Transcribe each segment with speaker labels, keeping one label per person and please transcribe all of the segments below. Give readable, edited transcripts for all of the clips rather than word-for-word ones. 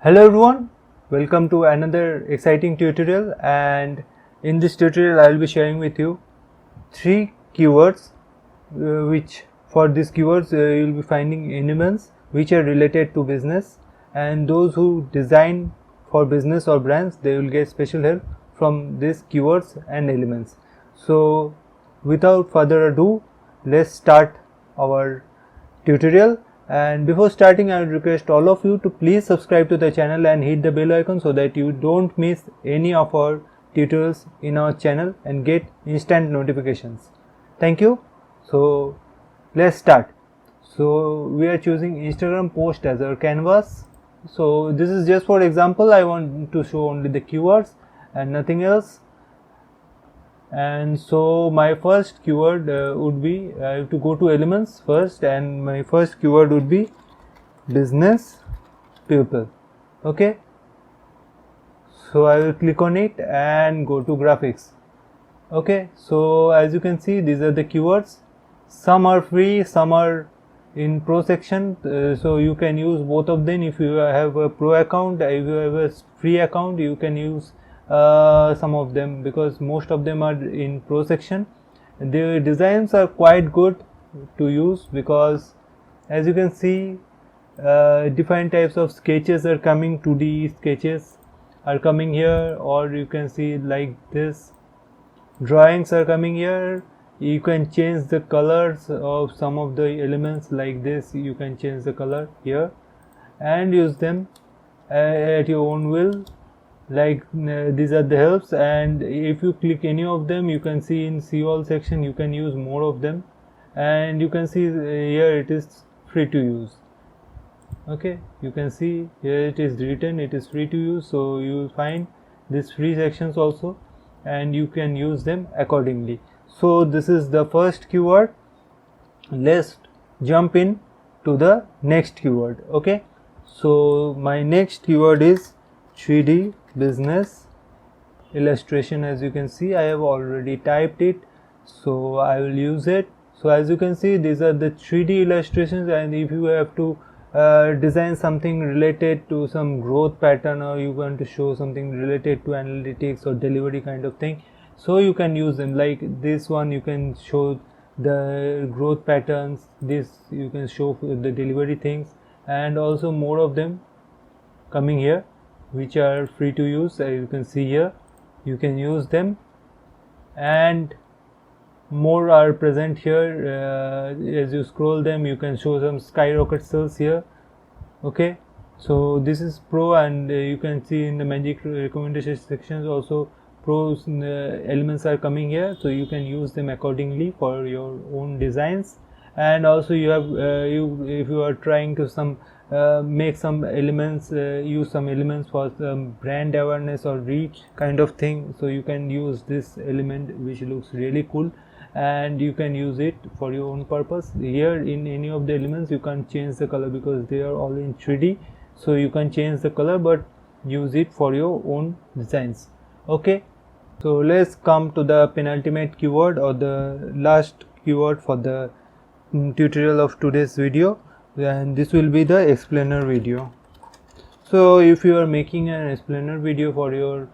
Speaker 1: Hello everyone, welcome to another exciting tutorial, and in this tutorial I will be sharing with you 3 keywords which for these keywords you will be finding elements which are related to business, and those who design for business or brands, they will get special help from these keywords and elements. So without further ado, let's start our tutorial. And before starting, I would request all of you to please subscribe to the channel and hit the bell icon so that you don't miss any of our tutorials in our channel and get instant notifications. Thank you. So let's start. So we are choosing Instagram post as our canvas. So this is just for example. I want to show only the keywords and nothing else. And so my first keyword would be, I have to go to elements first, and my first keyword would be business people. Okay, so I will click on it and go to graphics. Okay, so as you can see, these are the keywords. Some are free, some are in pro section, so you can use both of them. If you have a pro account, if you have a free account, you can use some of them, because most of them are in pro section. The designs are quite good to use, because as you can see, different types of sketches are coming. 2D sketches are coming here, or you can see like this, drawings are coming here. You can change the colors of some of the elements like this. You can change the color here and use them at your own will. Like these are the helps, and if you click any of them, you can see in see all section you can use more of them, and you can see here it is free to use. Okay, you can see here it is written it is free to use, so you will find these free sections also, and you can use them accordingly. So this is the first keyword. Let's jump in to the next keyword. Okay, so my next keyword is 3D business illustration. As you can see, I have already typed it, so I will use it. So as you can see, these are the 3D illustrations, and if you have to design something related to some growth pattern, or you want to show something related to analytics or delivery kind of thing, so you can use them. Like this one, you can show the growth patterns, this you can show the delivery things, and also more of them coming here which are free to use. You can see here, you can use them, and more are present here. As you scroll them, you can show some skyrocket sales here. Okay, so this is pro, and you can see in the magic recommendation sections also pros elements are coming here, so you can use them accordingly for your own designs. And also you have if you are trying to make some elements, use some elements for some brand awareness or reach kind of thing, so you can use this element which looks really cool, and you can use it for your own purpose. Here in any of the elements you can't change the color because they are all in 3D, so you can change the color but use it for your own designs. Okay, so let's come to the penultimate keyword, or the last keyword for the tutorial of today's video, and this will be the explainer video. So if you are making an explainer video for your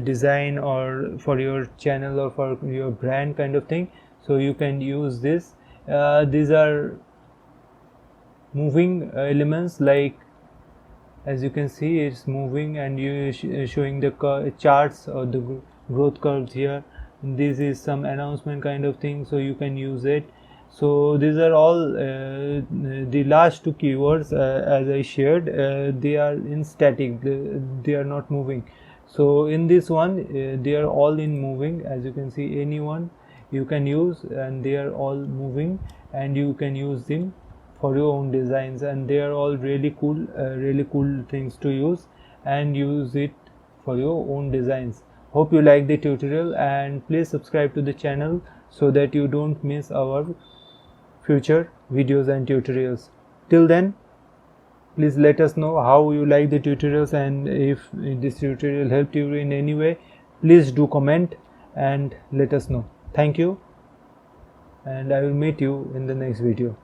Speaker 1: design, or for your channel, or for your brand kind of thing, so you can use this. These are moving elements, like as you can see it's moving, and you showing the charts or the growth curves here. This is some announcement kind of thing, so you can use it. So these are all the last 2 keywords as I shared, they are in static, they are not moving. So in this one they are all in moving. As you can see, any one you can use, and they are all moving, and you can use them for your own designs, and they are all really cool things to use, and use it for your own designs. Hope you like the tutorial, and please subscribe to the channel so that you don't miss our future videos and tutorials. Till then, please let us know how you like the tutorials, and if this tutorial helped you in any way, please do comment and let us know. Thank you, and I will meet you in the next video.